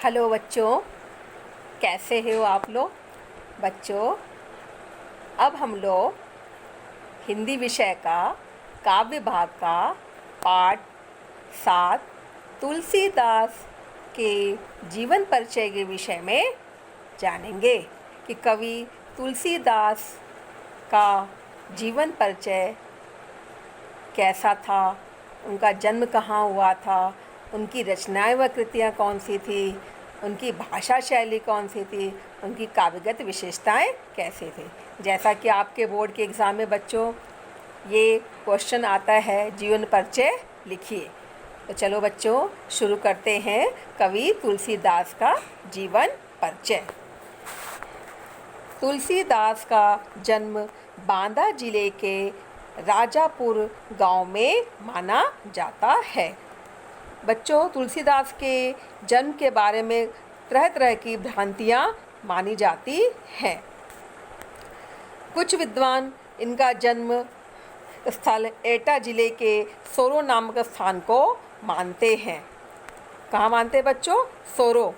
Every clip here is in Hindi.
हेलो बच्चों, कैसे हो आप लोग? बच्चों, अब हम लोग हिंदी विषय का काव्य भाग का पाठ 7 तुलसीदास के जीवन परिचय के विषय में जानेंगे कि कवि तुलसीदास का जीवन परिचय कैसा था, उनका जन्म कहाँ हुआ था, उनकी रचनाएं व कृतियाँ कौन सी थी, उनकी भाषा शैली कौन सी थी, उनकी काव्यगत विशेषताएं कैसे थी। जैसा कि आपके बोर्ड के एग्ज़ाम में बच्चों ये क्वेश्चन आता है, जीवन परिचय लिखिए। तो चलो बच्चों शुरू करते हैं कवि तुलसीदास का जीवन परिचय। तुलसीदास का जन्म बांदा जिले के राजापुर गांव में माना जाता है। बच्चों, तुलसीदास के जन्म के बारे में तरह तरह की भ्रांतियाँ मानी जाती हैं। कुछ विद्वान इनका जन्म स्थल एटा जिले के सोरो नामक स्थान को मानते हैं। कहाँ मानते हैं बच्चों? सोरो।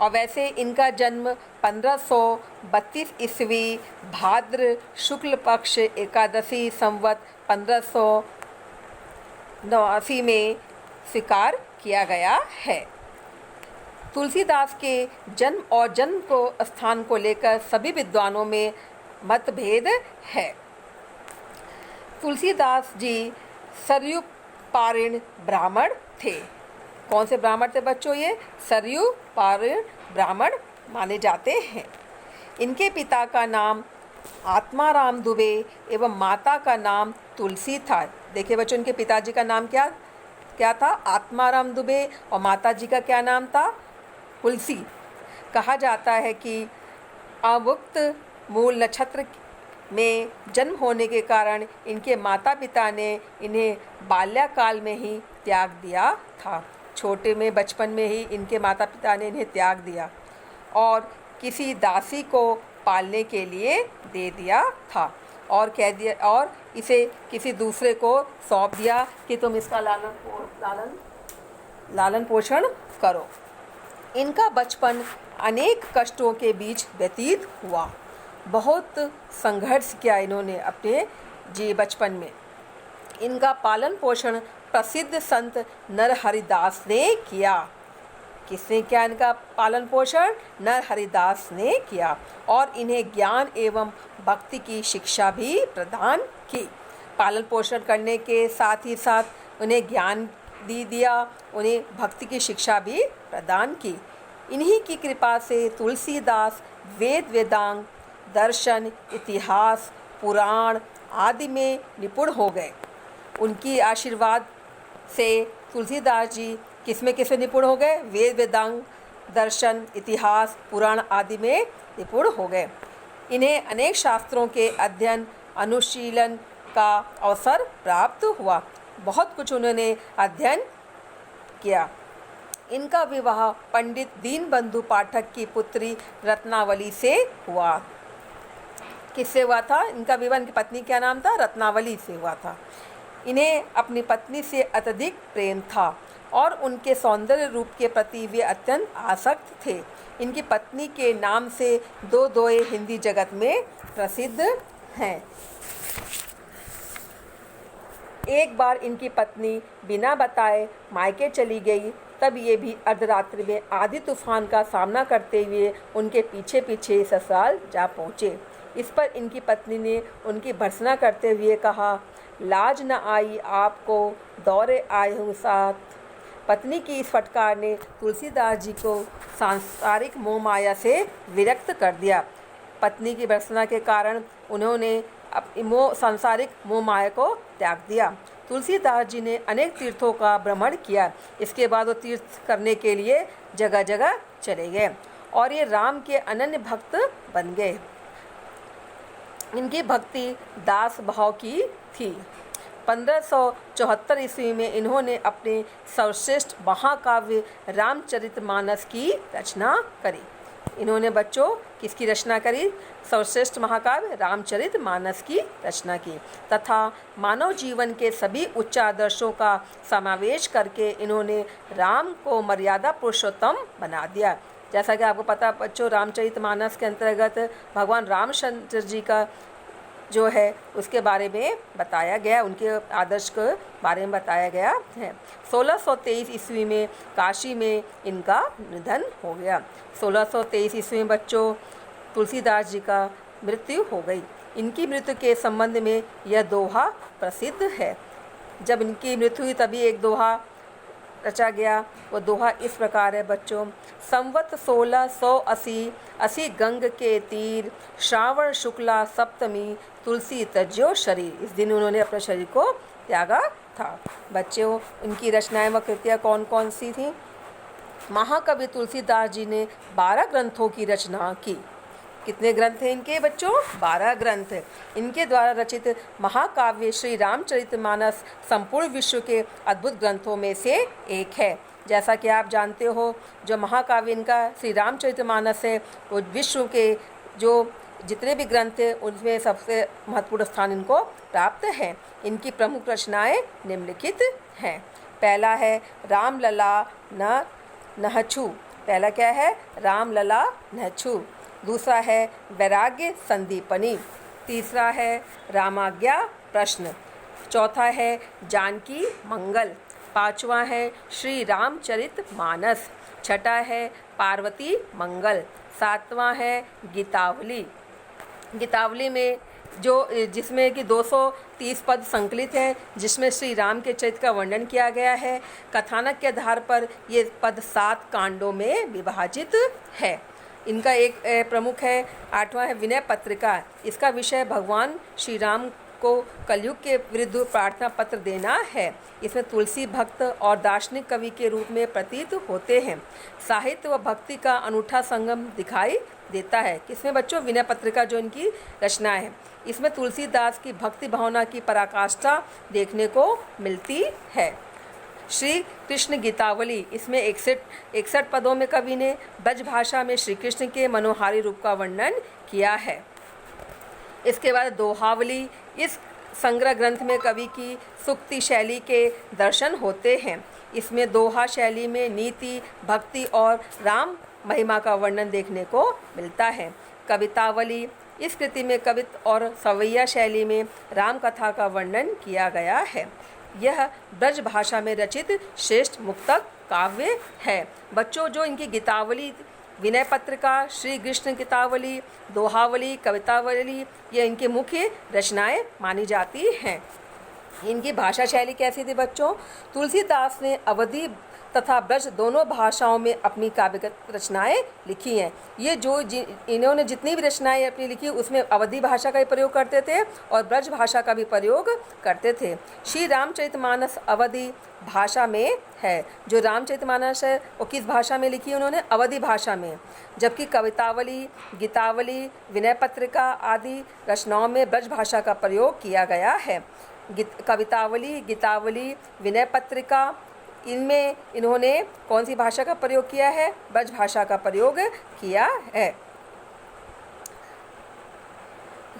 और वैसे इनका जन्म 1532 ईस्वी भाद्र शुक्ल पक्ष एकादशी संवत 1589 में स्वीकार किया गया है। तुलसीदास के जन्म और जन्म को स्थान को लेकर सभी विद्वानों में मतभेद है। तुलसीदास जी सरयू पारीण ब्राह्मण थे। कौन से ब्राह्मण थे बच्चों? ये सरयू पारीण ब्राह्मण माने जाते हैं। इनके पिता का नाम आत्माराम दुबे एवं माता का नाम तुलसी था। देखिए बच्चों, इनके पिताजी का नाम क्या था? आत्माराम दुबे। और माता जी का क्या नाम था? तुलसी। कहा जाता है कि अवुक्त मूल नक्षत्र में जन्म होने के कारण इनके माता पिता ने इन्हें बाल्यकाल में ही त्याग दिया था। छोटे में बचपन में ही इनके माता पिता ने इन्हें त्याग दिया और किसी दासी को पालने के लिए दे दिया था और कह दिया और इसे किसी दूसरे को सौंप दिया कि तुम इसका लालन पोषण करो। इनका बचपन अनेक कष्टों के बीच व्यतीत हुआ। बहुत संघर्ष किया इन्होंने अपने बचपन में। इनका पालन पोषण प्रसिद्ध संत नरहरिदास ने किया। किसने किया इनका पालन पोषण? नरहरिदास ने किया। और इन्हें ज्ञान एवं भक्ति की शिक्षा भी प्रदान की। पालन पोषण करने के साथ ही साथ उन्हें ज्ञान दिया, उन्हें भक्ति की शिक्षा भी प्रदान की। इन्हीं की कृपा से तुलसीदास वेद वेदांग दर्शन इतिहास पुराण आदि में निपुण हो गए। उनकी आशीर्वाद से तुलसीदास जी किसमें निपुण हो गए? वेद वेदांग दर्शन इतिहास पुराण आदि में निपुण हो गए। इन्हें अनेक शास्त्रों के अध्ययन अनुशीलन का अवसर प्राप्त हुआ। बहुत कुछ उन्होंने अध्ययन किया। इनका विवाह पंडित दीनबंधु पाठक की पुत्री रत्नावली से हुआ। किससे हुआ था इनका विवाह? इनकी पत्नी क्या नाम था? रत्नावली से हुआ था। इन्हें अपनी पत्नी से अत्यधिक प्रेम था और उनके सौंदर्य रूप के प्रति वे अत्यंत आसक्त थे। इनकी पत्नी के नाम से दो दोहे हिंदी जगत में प्रसिद्ध हैं। एक बार इनकी पत्नी बिना बताए मायके चली गई। तब ये भी अर्धरात्रि में आधी तूफान का सामना करते हुए उनके पीछे पीछे ससुराल जा पहुँचे। इस पर इनकी पत्नी ने उनकी भर्त्सना करते हुए कहा, लाज न आई आपको दौरे आए हूँ साथ। पत्नी की इस फटकार ने तुलसीदास जी को सांसारिक मोह माया से विरक्त कर दिया। पत्नी की भर्त्सना के कारण उन्होंने सांसारिक मोह माया को त्याग दिया। तुलसीदास जी ने अनेक तीर्थों का भ्रमण किया। इसके बाद वो तीर्थ करने के लिए जगह जगह चले गए और ये राम के अनन्य भक्त बन गए। इनकी भक्ति दास भाव की थी। 1574 ईस्वी में इन्होंने अपने सर्वश्रेष्ठ महाकाव्य रामचरितमानस की रचना करी। इन्होंने बच्चों किसकी रचना करी? सर्वश्रेष्ठ महाकाव्य रामचरितमानस की रचना की तथा मानव जीवन के सभी उच्च आदर्शों का समावेश करके इन्होंने राम को मर्यादा पुरुषोत्तम बना दिया। जैसा कि आपको पता बच्चों, रामचरितमानस के अंतर्गत भगवान रामचंद्र जी का जो है उसके बारे में बताया गया, उनके आदर्श के बारे में बताया गया है। 1623 ईस्वी में काशी में इनका निधन हो गया। 1623 ईस्वी में बच्चों तुलसीदास जी का मृत्यु हो गई। इनकी मृत्यु के संबंध में यह दोहा प्रसिद्ध है। जब इनकी मृत्यु हुई तभी एक दोहा रचा गया। वो दोहा इस प्रकार है बच्चों। संवत 1680 असी गंग के तीर, श्रावण शुक्ला सप्तमी, तुलसी तज्यो शरीर। इस दिन उन्होंने अपने शरीर को त्यागा था। बच्चों इनकी रचनाएं व कृतियाँ कौन कौन सी थीं? महाकवि तुलसीदास जी ने 12 ग्रंथों की रचना की। कितने ग्रंथ हैं इनके बच्चों? 12 ग्रंथ। इनके द्वारा रचित महाकाव्य श्री रामचरितमानस संपूर्ण विश्व के अद्भुत ग्रंथों में से एक है। जैसा कि आप जानते हो, जो महाकाव्य इनका श्री रामचरितमानस है वो विश्व के जो जितने भी ग्रंथ हैं उनमें सबसे महत्वपूर्ण स्थान इनको प्राप्त है। इनकी प्रमुख रचनाएं निम्नलिखित हैं। पहला है रामलला नहछु। पहला क्या है? रामलला नहछु। दूसरा है वैराग्य संदीपनी। तीसरा है रामाज्ञा प्रश्न। चौथा है जानकी मंगल। पांचवा है श्री रामचरितमानस। छठा है पार्वती मंगल। सातवां है गीतावली। गीतावली में जिसमें कि 230 पद संकलित हैं, जिसमें श्री राम के चरित्र का वर्णन किया गया है। कथानक के आधार पर ये पद 7 कांडों में विभाजित है। इनका एक प्रमुख है 8वां है विनय पत्रिका। इसका विषय भगवान श्री राम को कलयुग के विरुद्ध प्रार्थना पत्र देना है। इसमें तुलसी भक्त और दार्शनिक कवि के रूप में प्रतीत होते हैं। साहित्य व भक्ति का अनूठा संगम दिखाई देता है। किसमें बच्चों? विनय पत्रिका जो इनकी रचना है। इसमें तुलसीदास की भक्ति भावना की पराकाष्ठा देखने को मिलती है। श्री कृष्ण गीतावली, इसमें 61 पदों में कवि ने ब्रज भाषा में श्री कृष्ण के मनोहारी रूप का वर्णन किया है। इसके बाद दोहावली। इस संग्रह ग्रंथ में कवि की सूक्ति शैली के दर्शन होते हैं। इसमें दोहा शैली में नीति, भक्ति और राम महिमा का वर्णन देखने को मिलता है। कवितावली। इस कृति में कवित्व और सवैया शैली में राम कथा का वर्णन किया गया है। यह ब्रज भाषा में रचित श्रेष्ठ मुक्तक काव्य है। बच्चों जो इनकी गीतावली, विनय पत्रिका, श्री कृष्ण गीतावली, दोहावली, कवितावली ये इनके मुख्य रचनाएं मानी जाती हैं। इनकी भाषा शैली कैसी थी बच्चों? तुलसीदास ने अवधी तथा ब्रज दोनों भाषाओं में अपनी काव्य रचनाएं लिखी हैं। ये इन्होंने जितनी भी रचनाएं अपनी लिखी उसमें अवधी भाषा का भी प्रयोग करते थे और ब्रज भाषा का भी प्रयोग करते थे। श्री रामचरितमानस अवधी भाषा में है। जो रामचरितमानस है वो किस भाषा में लिखी है उन्होंने? अवधी भाषा में। जबकि कवितावली, गीतावली, विनय पत्रिका आदि रचनाओं में ब्रज भाषा का प्रयोग किया गया है। कवितावली, गीतावली, विनय पत्रिका इनमें इन्होंने कौन सी भाषा का प्रयोग किया है? ब्रज भाषा का प्रयोग किया है।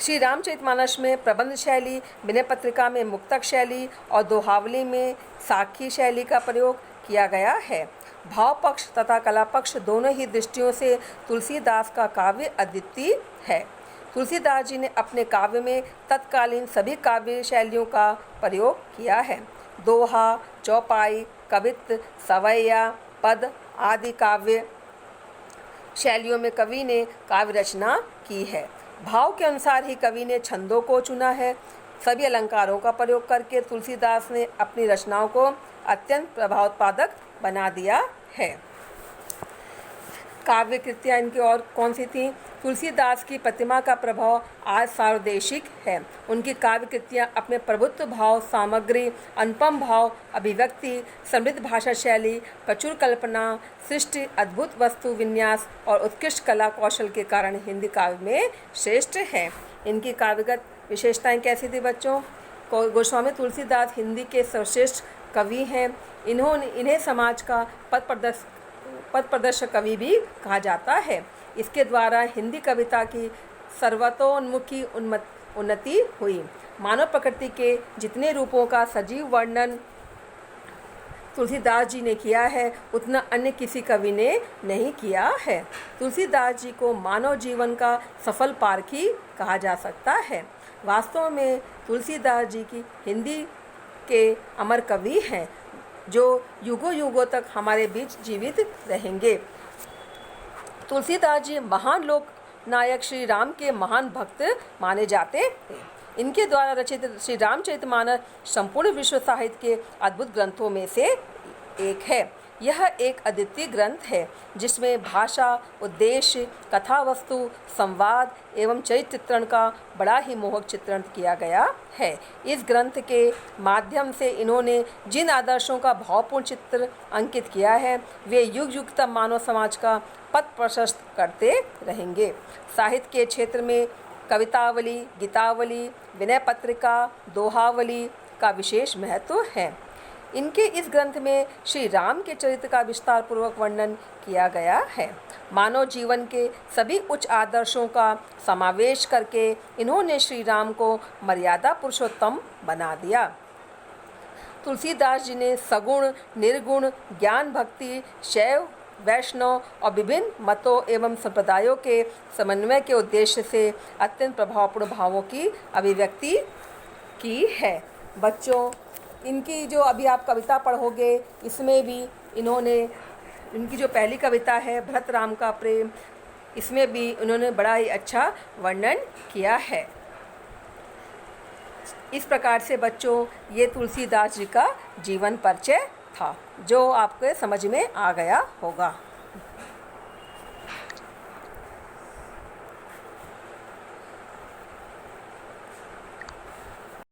श्री रामचरितमानस में प्रबंध शैली, विनय पत्रिका में मुक्तक शैली और दोहावली में साखी शैली का प्रयोग किया गया है। भाव पक्ष तथा कला पक्ष दोनों ही दृष्टियों से तुलसीदास का काव्य अद्वितीय है। तुलसीदास जी ने अपने काव्य में तत्कालीन सभी काव्य शैलियों का प्रयोग किया है। दोहा, चौपाई, कवित्त, सवैया, पद आदि काव्य शैलियों में कवि ने काव्य रचना की है। भाव के अनुसार ही कवि ने छंदों को चुना है। सभी अलंकारों का प्रयोग करके तुलसीदास ने अपनी रचनाओं को अत्यंत प्रभावोत्पादक बना दिया है। काव्य कृतियाँ इनकी और कौन सी थीं? तुलसीदास की प्रतिमा का प्रभाव आज सार्वदेशिक है। उनकी काव्य कृतियाँ अपने प्रभुत्व भाव, सामग्री, अनुपम भाव, अभिव्यक्ति, समृद्ध भाषा शैली, प्रचुर कल्पना, सृष्टि, अद्भुत वस्तु विन्यास और उत्कृष्ट कला कौशल के कारण हिंदी काव्य में श्रेष्ठ है। इनकी काव्यगत विशेषताएं कैसी थी बच्चों? गोस्वामी तुलसीदास हिंदी के सर्वश्रेष्ठ कवि हैं। इन्हें समाज का पथ प्रदर्शक कवि भी कहा जाता है। इसके द्वारा हिंदी कविता की सर्वतोन्मुखी उन्नति हुई। मानव प्रकृति के जितने रूपों का सजीव वर्णन तुलसीदास जी ने किया है उतना अन्य किसी कवि ने नहीं किया है। तुलसीदास जी को मानव जीवन का सफल पारखी कहा जा सकता है। वास्तव में तुलसीदास जी की हिंदी के अमर कवि हैं जो युगों युगों तक हमारे बीच जीवित रहेंगे। तुलसीदास जी महान लोक नायक श्री राम के महान भक्त माने जाते थे। इनके द्वारा रचित श्री रामचरितमानस संपूर्ण विश्व साहित्य के अद्भुत ग्रंथों में से एक है। यह एक अद्वितीय ग्रंथ है जिसमें भाषा, उद्देश्य, कथा वस्तु, संवाद एवं चरित्र चित्रण का बड़ा ही मोहक चित्रण किया गया है। इस ग्रंथ के माध्यम से इन्होंने जिन आदर्शों का भावपूर्ण चित्र अंकित किया है वे युग युग तक मानव समाज का पथ प्रशस्त करते रहेंगे। साहित्य के क्षेत्र में कवितावली, गीतावली, विनय पत्रिका, दोहावली का विशेष महत्व है। इनके इस ग्रंथ में श्री राम के चरित्र का विस्तार पूर्वक वर्णन किया गया है। मानव जीवन के सभी उच्च आदर्शों का समावेश करके इन्होंने श्री राम को मर्यादा पुरुषोत्तम बना दिया। तुलसीदास जी ने सगुण, निर्गुण, ज्ञान, भक्ति, शैव, वैष्णव और विभिन्न मतों एवं संप्रदायों के समन्वय के उद्देश्य से अत्यंत प्रभावपूर्ण भावों की अभिव्यक्ति की है। बच्चों, इनकी जो अभी आप कविता पढ़ोगे इसमें भी इन्होंने इनकी जो पहली कविता है भरत राम का प्रेम, इसमें भी उन्होंने बड़ा ही अच्छा वर्णन किया है। इस प्रकार से बच्चों ये तुलसीदास जी का जीवन परिचय था जो आपके समझ में आ गया होगा।